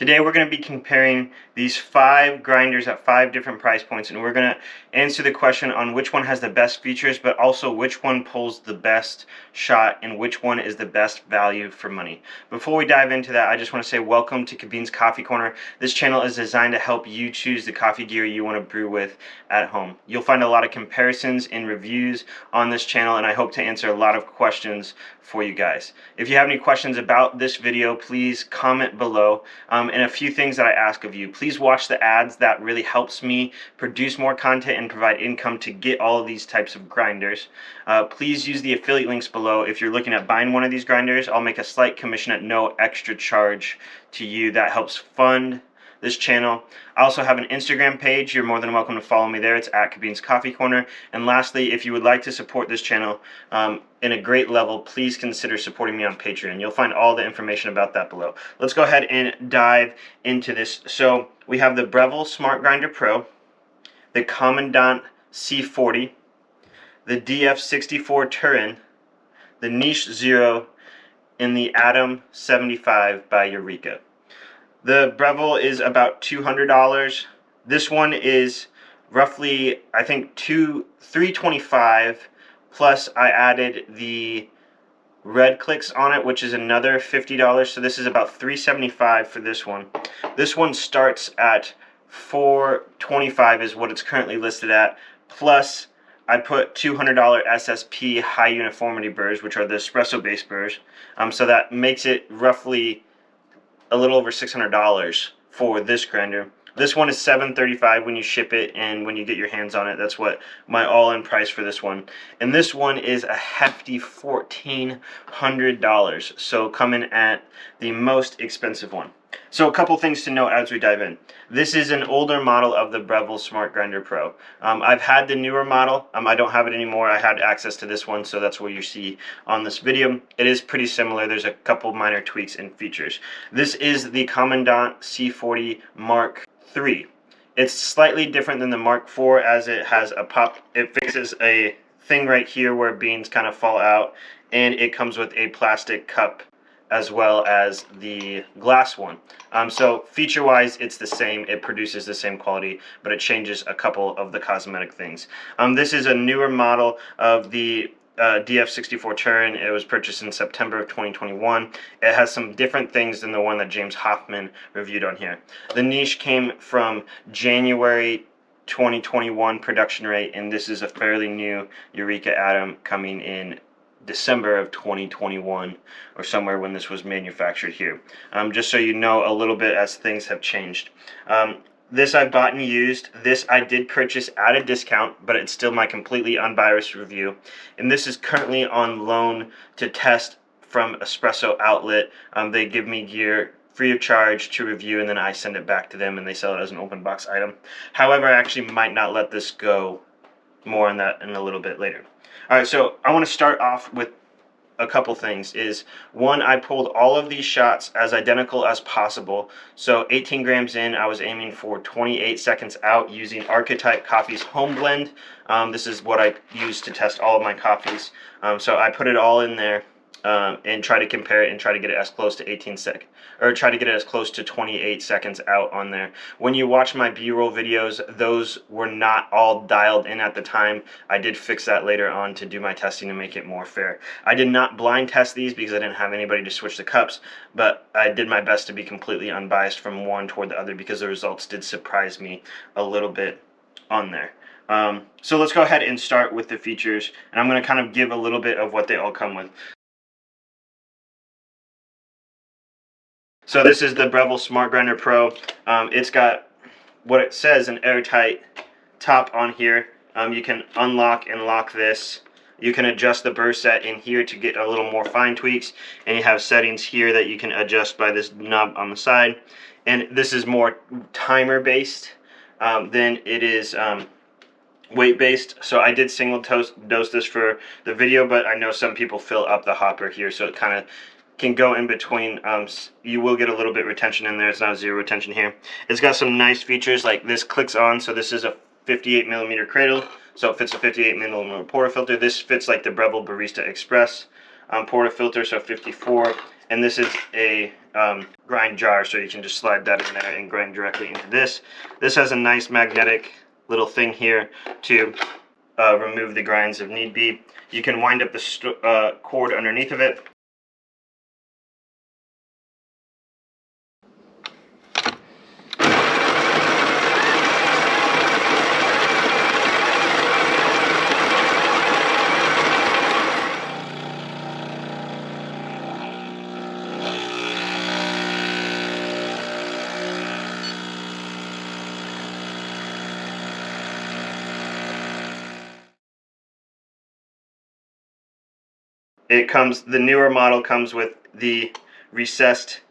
Today we're going to be comparing these 5 grinders at 5 different price points, and we're going to answer the question on which one has the best features, but also which one pulls the best shot and which one is the best value for money. Before we dive into that, I just want to say welcome to Kabin's Coffee Corner. This channel is designed to help you choose the coffee gear you want to brew with at home. You'll find a lot of comparisons and reviews on this channel, and I hope to answer a lot of questions for you guys. If you have any questions about this video, please comment below. And a few things that I ask of you. Please watch the ads. That really helps me produce more content and provide income to get all of these types of grinders. Please use the affiliate links below. If you're looking at buying one of these grinders, I'll make a slight commission at no extra charge to you. That helps fund this channel. I also have an Instagram page. You're more than welcome to follow me there. It's at Kabin's Coffee Corner. And lastly, if you would like to support this channel in a great level, please consider supporting me on Patreon. You'll find all the information about that below. Let's go ahead and dive into this. So we have the Breville Smart Grinder Pro, the Commandant C40, the DF64 Turin, the Niche Zero, and the Atom 75 by Eureka. The Breville is about $200. This one is roughly, I think, $325, plus I added the red clicks on it, which is another $50. So this is about $375 for this one. This one starts at $425 is what it's currently listed at, plus I put $200 SSP high uniformity burrs, which are the espresso based burrs. So that makes it roughly a little over $600 for this grinder. This one is $735 when you ship it, and when you get your hands on it, that's what my all-in price for this one. And this one is a hefty $1,400, so coming at the most expensive one. So a couple things to note as we dive in. This is an older model of the Breville Smart Grinder Pro. I've had the newer model. I don't have it anymore. I had access to this one, so that's what you see on this video. It is pretty similar. There's a couple minor tweaks and features. This is the Commandant C40 Mark III. It's slightly different than the Mark IV, as it has a pop. It fixes a thing right here where beans kind of fall out, and it comes with a plastic cup as well as the glass one. So feature-wise, it's the same. It produces the same quality, but it changes a couple of the cosmetic things. This is a newer model of the DF64 Turin. It was purchased in September of 2021. It has some different things than the one that James Hoffman reviewed on here. The niche came from January 2021 production rate, and this is a fairly new Eureka Atom coming in December of 2021 or somewhere when this was manufactured here. Just so you know a little bit as things have changed. This I bought and used. This I did purchase at a discount, but it's still my completely unbiased review. And this is currently on loan to test from Espresso Outlet. They give me gear free of charge to review, and then I send it back to them and they sell it as an open box item. However, I actually might not let this go. More on that in a little bit later. Alright, so I want to start off with a couple things. One, I pulled all of these shots as identical as possible. So 18 grams in, I was aiming for 28 seconds out using Archetype Coffee's Home Blend. This is what I use to test all of my coffees. So I put it all in there and try to compare it and try to get it as close to 18 seconds, or try to get it as close to 28 seconds out on there. When you watch my B-roll videos, those were not all dialed in at the time. I did fix that later on to do my testing to make it more fair. I did not blind test these because I didn't have anybody to switch the cups, but I did my best to be completely unbiased from one toward the other because the results did surprise me a little bit on there. So let's go ahead and start with the features, and I'm going to kind of give a little bit of what they all come with. So this is the Breville Smart Grinder Pro. It's got what it says, an airtight top on here. You can unlock and lock this. You can adjust the burr set in here to get a little more fine tweaks, and you have settings here that you can adjust by this knob on the side. And this is more timer based than it is weight based. So I did single dose this for the video, but I know some people fill up the hopper here, so it kind of can go in between. You will get a little bit retention in there. It's not zero retention here. It's got some nice features, like this clicks on. So this is a 58 millimeter cradle, so it fits a 58 millimeter portafilter. This fits like the Breville Barista Express portafilter, so 54. and this is a grind jar, so you can just slide that in there and grind directly into this. This has a nice magnetic little thing here to remove the grinds if need be. You can wind up the cord underneath of it. The newer model comes with the recessed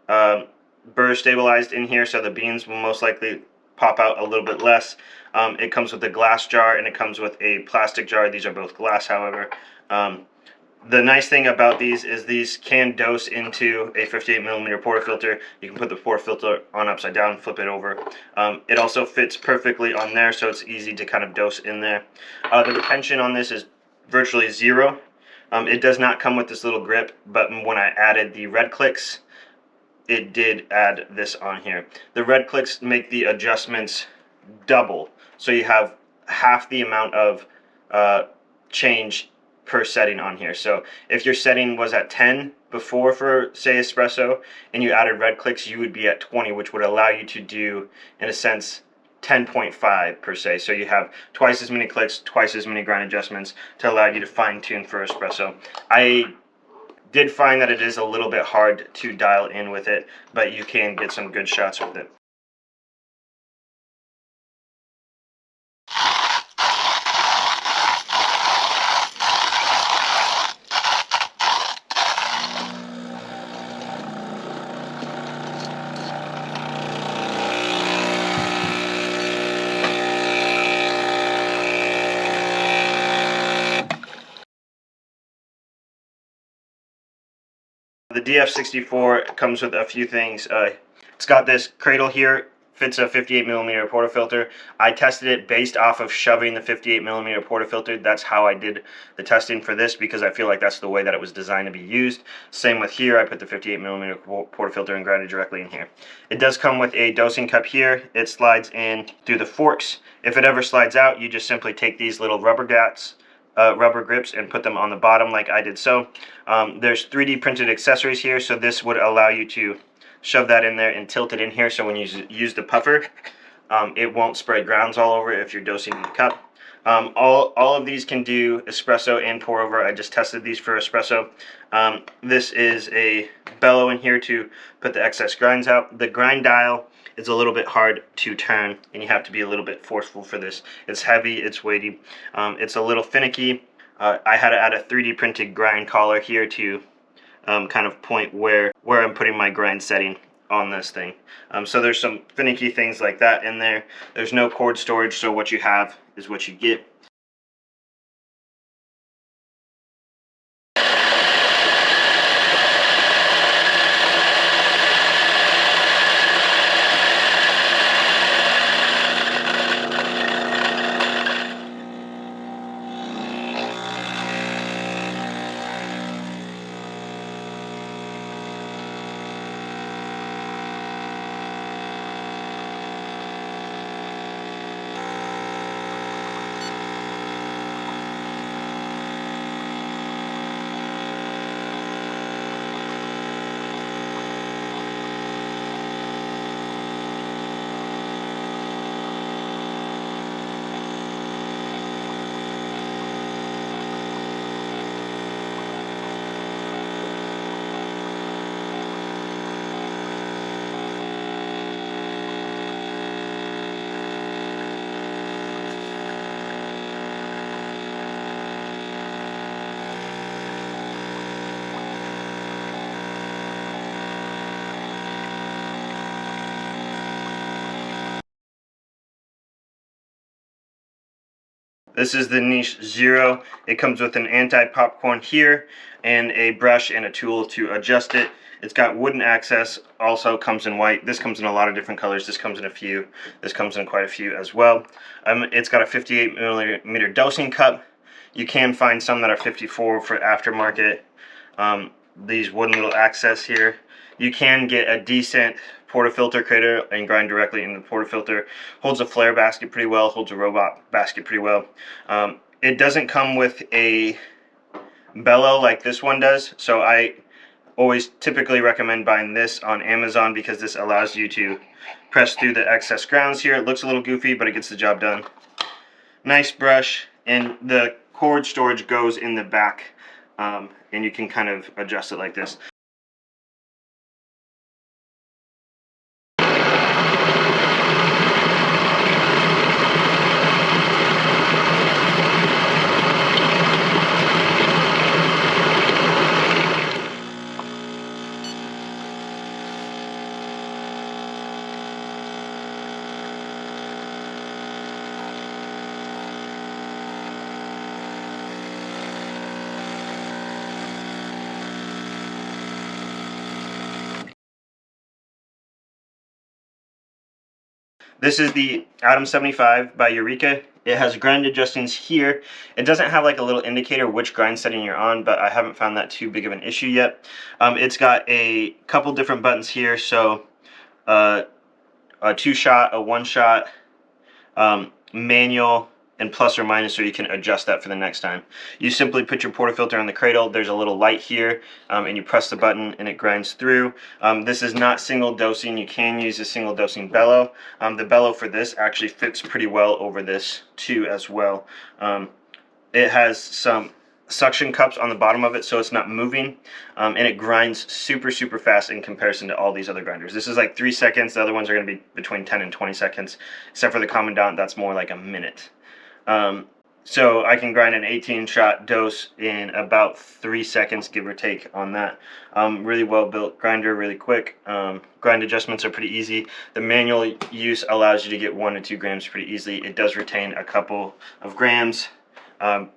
burr stabilized in here, so the beans will most likely pop out a little bit less. It comes with a glass jar and it comes with a plastic jar. These are both glass, however. The nice thing about these is these can dose into a 58mm portafilter. You can put the portafilter on upside down, flip it over. It also fits perfectly on there, so it's easy to kind of dose in there. The retention on this is virtually zero. It does not come with this little grip, but when I added the red clicks, it did add this on here. The red clicks make the adjustments double, so you have half the amount of change per setting on here. So if your setting was at 10 before for, say, espresso, and you added red clicks, you would be at 20, which would allow you to do, in a sense, 10.5 per se. So you have twice as many clicks, twice as many grind adjustments to allow you to fine tune for espresso. I did find that it is a little bit hard to dial in with it, but you can get some good shots with it. The DF64 comes with a few things. It's got this cradle here, fits a 58mm portafilter. I tested it based off of shoving the 58mm portafilter. That's how I did the testing for this, because I feel like that's the way that it was designed to be used. Same with here, I put the 58mm portafilter and ground it directly in here. It does come with a dosing cup here. It slides in through the forks. If it ever slides out, you just simply take these little rubber grips and put them on the bottom like I did so. There's 3D printed accessories here, so this would allow you to shove that in there and tilt it in here, so when you use the puffer, it won't spray grounds all over if you're dosing in the cup. All of these can do espresso and pour over. I just tested these for espresso. This is a bellow in here to put the excess grinds out. The grind dial is a little bit hard to turn, and you have to be a little bit forceful for this. It's heavy, it's weighty, it's a little finicky. I had to add a 3D printed grind collar here to kind of point where I'm putting my grind setting on this thing. So there's some finicky things like that in there. There's no cord storage, so what you have is what you get. This is the Niche Zero. It comes with an anti-popcorn here and a brush and a tool to adjust it. It's got wooden access, also comes in white. This comes in a lot of different colors. This comes in a few. This comes in quite a few as well. It's got a 58mm dosing cup. You can find some that are 54 for aftermarket. these wooden little access here. You can get a decent portafilter crater and grind directly in the portafilter. Holds a flare basket pretty well, holds a robot basket pretty well. It doesn't come with a bellow like this one does, so I always typically recommend buying this on Amazon because this allows you to press through the excess grounds here. It looks a little goofy, but it gets the job done. Nice brush, and the cord storage goes in the back, and you can kind of adjust it like this. This is the Atom 75 by Eureka. It has grind adjustings here. It doesn't have like a little indicator which grind setting you're on, but I haven't found that too big of an issue yet. It's got a couple different buttons here, so a 2-shot, a 1-shot, manual, and plus or minus, so you can adjust that for the next time. You simply put your portafilter on the cradle. There's a little light here, and you press the button and it grinds through. This is not single dosing. You can use a single dosing bellow. The bellow for this actually fits pretty well over this too as well. It has some suction cups on the bottom of it, so it's not moving, and it grinds super fast in comparison to all these other grinders. This is like 3 seconds. The other ones are going to be between 10 and 20 seconds, except for the Commandant, that's more like a minute. So I can grind an 18-shot dose in about 3 seconds, give or take, on that. Really well built grinder, really quick. Grind adjustments are pretty easy. The manual use allows you to get 1 to 2 grams pretty easily. It does retain a couple of grams.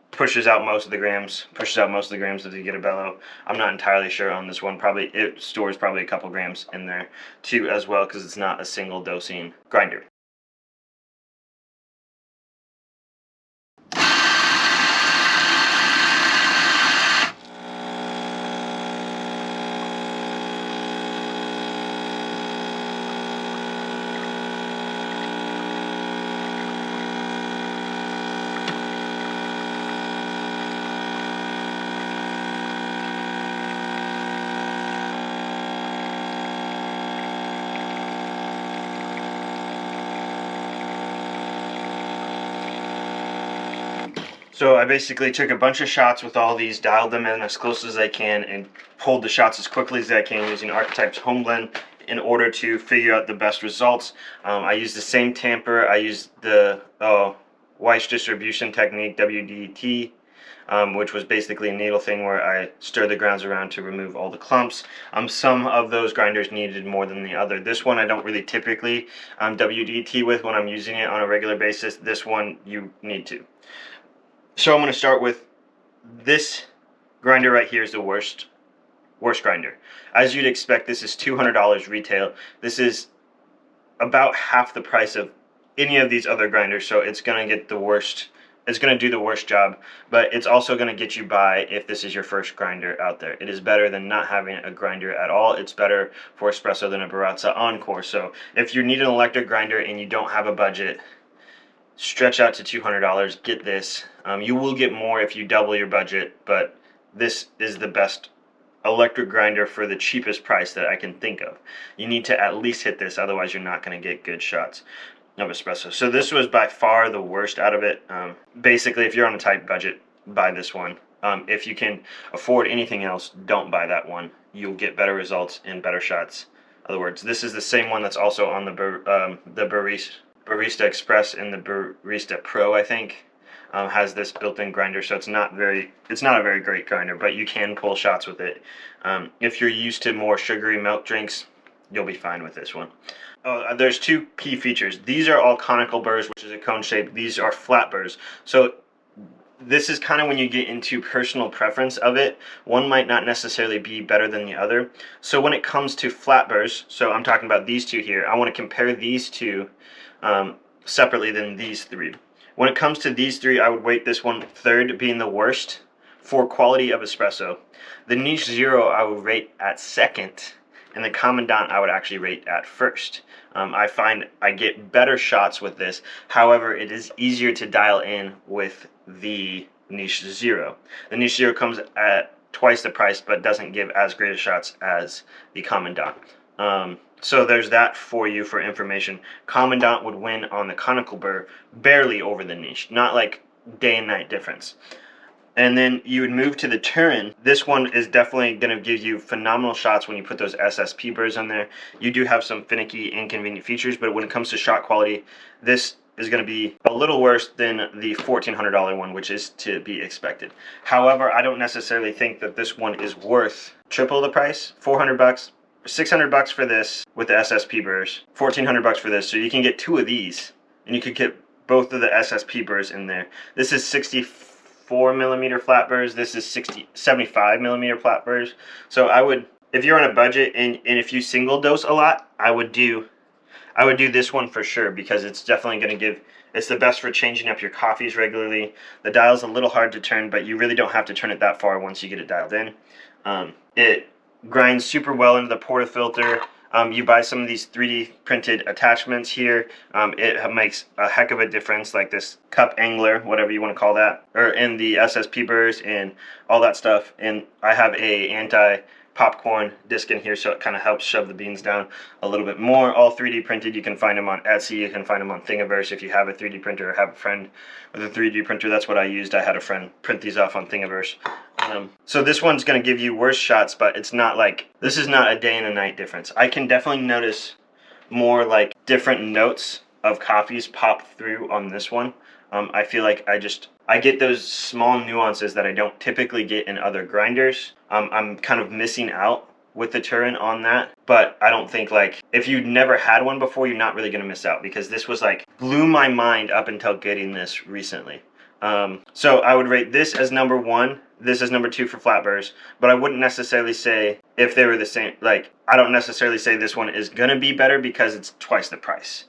Pushes out most of the grams if you get a bellow. I'm not entirely sure on this one. Probably it stores probably a couple grams in there too as well, because it's not a single dosing grinder. So I basically took a bunch of shots with all these, dialed them in as close as I can, and pulled the shots as quickly as I can using Archetype's Home Blend in order to figure out the best results. I used the same tamper. I used the Weiss distribution technique, WDT, which was basically a needle thing where I stir the grounds around to remove all the clumps. Some of those grinders needed more than the other. This one I don't really typically WDT with when I'm using it on a regular basis. This one you need to. So I'm going to start with this grinder right here is the worst grinder. As you'd expect, this is $200 retail. This is about half the price of any of these other grinders, so it's going to get the worst. It's going to do the worst job, but it's also going to get you by if this is your first grinder out there. It is better than not having a grinder at all. It's better for espresso than a Baratza Encore. So if you need an electric grinder and you don't have a budget, stretch out to $200, get this. You will get more if you double your budget, but this is the best electric grinder for the cheapest price that I can think of. You need to at least hit this, otherwise you're not going to get good shots of espresso. So this was by far the worst out of it. Basically, if you're on a tight budget, buy this one. If you can afford anything else, don't buy that one. You'll get better results and better shots. In other words, this is the same one that's also on the Barista Express and the Barista Pro, I think, has this built-in grinder, so it's not a very great grinder, but you can pull shots with it. If you're used to more sugary milk drinks, you'll be fine with this one. There's 2 key features. These are all conical burrs, which is a cone shape. These are flat burrs. So this is kind of when you get into personal preference of it. One might not necessarily be better than the other. So when it comes to flat burrs, so I'm talking about these 2 here, I want to compare these 2 separately than these 3. When it comes to these 3, I would weight this one third being the worst, for quality of espresso. The Niche Zero I would rate at second, and the Commandant I would actually rate at first. I find I get better shots with this. However, it is easier to dial in with the Niche Zero. The Niche Zero comes at twice the price, but doesn't give as great a shots as the Commandant. So there's that for you for information. Commandant would win on the conical burr, barely over the Niche, not like day and night difference. And then you would move to the Turin. This one is definitely going to give you phenomenal shots when you put those SSP burrs on there. You do have some finicky, inconvenient features, but when it comes to shot quality, this is going to be a little worse than the $1,400 one, which is to be expected. However, I don't necessarily think that this one is worth triple the price. $400, $600 for this with the SSP burrs, $1,400 for this. So you can get two of these, and you could get both of the SSP burrs in there. This is 64mm flat burrs. This is 75mm flat burrs. So I would, if you're on a budget and if you single dose a lot, I would do this one for sure, because it's definitely going to give, it's the best for changing up your coffees regularly. The dial's a little hard to turn, but you really don't have to turn it that far once you get it dialed in. It grinds super well into the portafilter. You buy some of these 3D printed attachments here. It makes a heck of a difference, like this cup angler, whatever you want to call that, or in the SSP burrs and all that stuff. And I have a anti-popcorn disc in here, so it kind of helps shove the beans down a little bit more. All 3D printed. You can find them on Etsy. You can find them on Thingiverse if you have a 3D printer or have a friend with a 3D printer. That's what I used. I had a friend print these off on Thingiverse. So this one's going to give you worse shots, but it's not like, this is not a day and a night difference. I can definitely notice more like different notes of coffees pop through on this one. I feel like I get those small nuances that I don't typically get in other grinders. I'm kind of missing out with the Turin on that, but I don't think, like, if you'd never had one before, you're not really going to miss out, because this was like, blew my mind up until getting this recently. So I would rate this as number 1. This is number 2 for flat burrs, but I wouldn't necessarily say if they were the same. Like, I don't necessarily say this one is gonna be better because it's twice the price.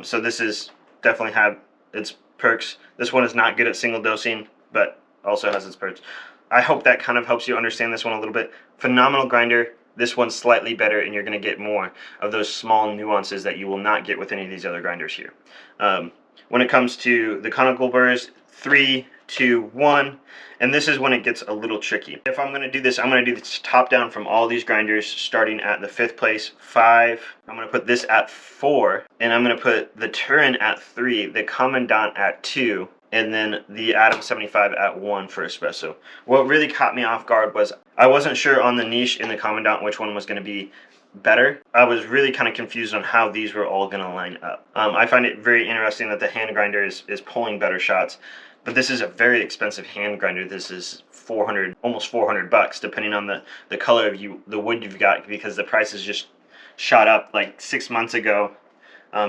So this is definitely have its perks. This one is not good at single dosing, but also has its perks. I hope that kind of helps you understand this one a little bit. Phenomenal grinder. This one's slightly better, and you're gonna get more of those small nuances that you will not get with any of these other grinders here. When it comes to the conical burrs, 3, 2, 1, and this is when it gets a little tricky. If I'm going to do this, I'm going to do this top down from all these grinders, starting at the 5th place, 5. I'm going to put this at 4, and I'm going to put the Turin at 3, the Commandant at 2, and then the Atom 75 at 1 for espresso. What really caught me off guard was I wasn't sure on the Niche and the Commandant which one was going to be better. I was really kind of confused on how these were all going to line up. I find it very interesting that the hand grinder is pulling better shots, but this is a very expensive hand grinder. This is $400, almost $400, depending on the color of the wood you've got, because the prices just shot up. Like 6 months ago,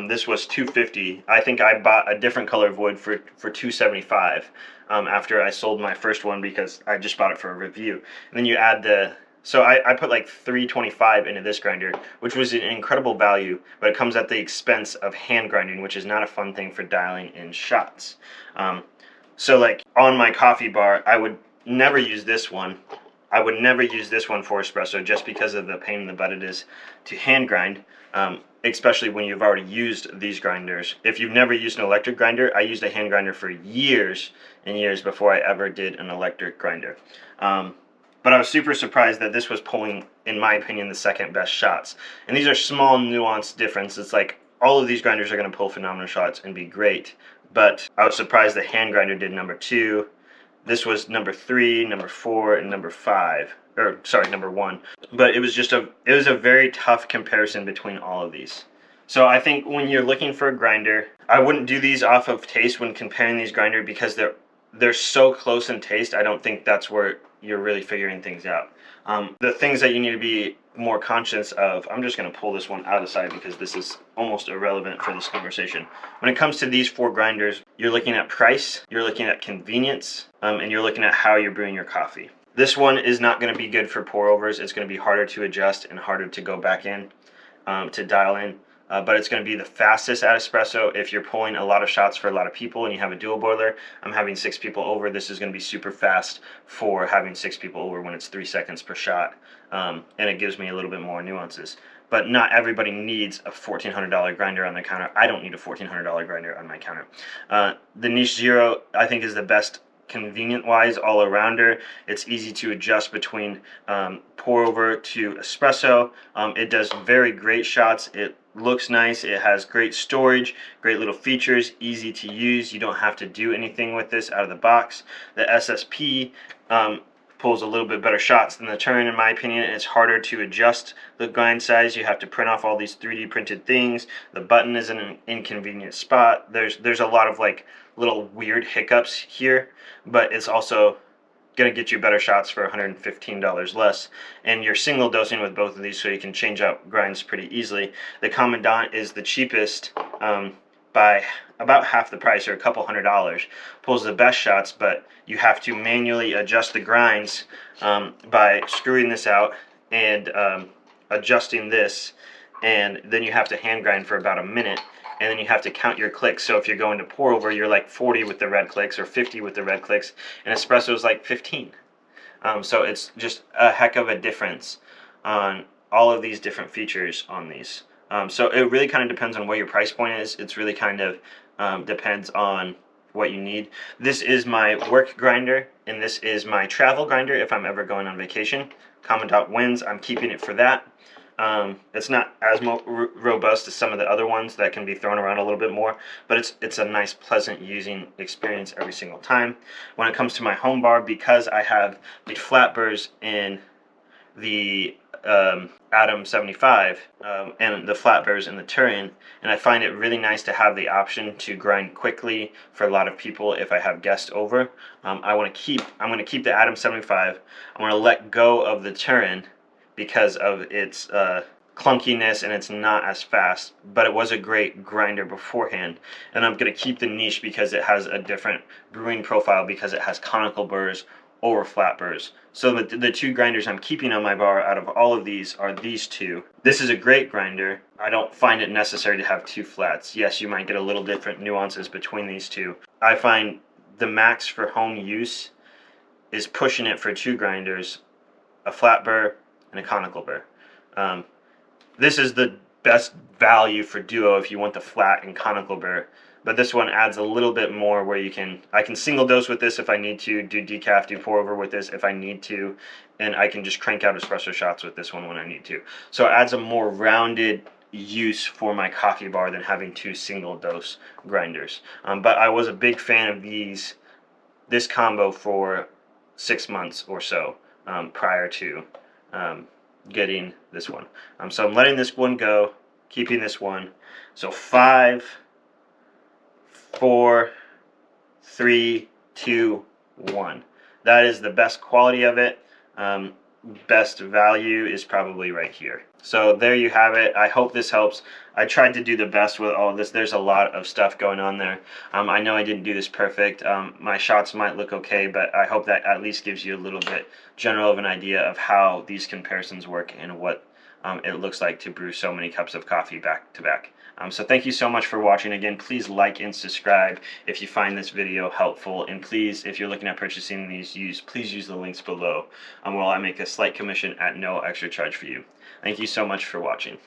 this was $250. I think I bought a different color of wood for $275 after I sold my first one, because I just bought it for a review. And then you add so I put like $325 into this grinder, which was an incredible value, but it comes at the expense of hand grinding, which is not a fun thing for dialing in shots. So like on my coffee bar, I would never use this one. I would never use this one for espresso, just because of the pain in the butt it is to hand grind, especially when you've already used these grinders. If you've never used an electric grinder, I used a hand grinder for years and years before I ever did an electric grinder. But I was super surprised that this was pulling, in my opinion, the second best shots. And these are small nuanced differences. It's like all of these grinders are going to pull phenomenal shots and be great. But I was surprised the hand grinder did number 2. This was number 3, number 4, and number 5. Or sorry, number 1. But it was just it was a very tough comparison between all of these. So I think when you're looking for a grinder, I wouldn't do these off of taste when comparing these grinders, because they're so close in taste. I don't think that's where you're really figuring things out. The things that you need to be more conscious of, I'm just going to pull this one out of sight because this is almost irrelevant for this conversation. When it comes to these 4 grinders, you're looking at price, you're looking at convenience, and you're looking at how you're brewing your coffee. This one is not going to be good for pour overs. It's going to be harder to adjust and harder to go back in to dial in. but it's going to be the fastest at espresso. If you're pulling a lot of shots for a lot of people and you have a dual boiler, I'm having 6 people over. This is going to be super fast for having 6 people over when it's 3 seconds per shot, and it gives me a little bit more nuances. But not everybody needs a $1,400 grinder on their counter. I don't need a $1,400 grinder on my counter. The Niche Zero, I think, is the best convenient-wise all-arounder. It's easy to adjust between pour over to espresso. It does very great shots. It looks nice. It has great storage, great little features, easy to use. You don't have to do anything with this out of the box. The SSP pulls a little bit better shots than the Turin, in my opinion. It's harder to adjust the grind size. You have to print off all these 3D printed things. The button is in an inconvenient spot. There's a lot of like little weird hiccups here, but it's also going to get you better shots for $115 less, and you're single dosing with both of these, so you can change out grinds pretty easily. The Commandant is the cheapest by about half the price, or a couple $100. Pulls the best shots, but you have to manually adjust the grinds by screwing this out and adjusting this, and then you have to hand grind for about a minute, and then you have to count your clicks. So if you're going to pour over, you're like 40 with the red clicks or 50 with the red clicks, and espresso is like 15. So it's just a heck of a difference on all of these different features on these. So it really kind of depends on what your price point is. It's really kind of depends on what you need. This is my work grinder, and this is my travel grinder if I'm ever going on vacation. Commandant wins. I'm keeping it for that. It's not as robust as some of the other ones that can be thrown around a little bit more, but it's a nice, pleasant using experience every single time. When it comes to my home bar, because I have the flat burrs in the Atom 75 and the flat burrs in the Turin, and I find it really nice to have the option to grind quickly for a lot of people if I have guests over. I'm going to keep the Atom 75. I'm going to let go of the Turin because of its clunkiness, and it's not as fast, but it was a great grinder beforehand. And I'm going to keep the Niche because it has a different brewing profile, because it has conical burrs over flat burrs. So the 2 grinders I'm keeping on my bar out of all of these are these 2. This is a great grinder. I don't find it necessary to have 2 flats. Yes, you might get a little different nuances between these 2. I find the max for home use is pushing it for 2 grinders, a flat burr and a conical burr. This is the best value for duo if you want the flat and conical burr, but this one adds a little bit more where I can single dose with this if I need to, do decaf, do pour over with this if I need to, and I can just crank out espresso shots with this one when I need to. So it adds a more rounded use for my coffee bar than having 2 single dose grinders. But I was a big fan of this combo for 6 months or so prior to getting this one. So I'm letting this one go, keeping this one. So 5, 4, 3, 2, 1. That is the best quality of it. Best value is probably right here. So there you have it. I hope this helps. I tried to do the best with all of this. There's a lot of stuff going on there. I know I didn't do this perfect. My shots might look okay, but I hope that at least gives you a little bit general of an idea of how these comparisons work and what it looks like to brew so many cups of coffee back to back. So thank you so much for watching. Again, please like and subscribe if you find this video helpful, and please, if you're looking at purchasing these, please use the links below, while I make a slight commission at no extra charge for you. Thank you so much for watching.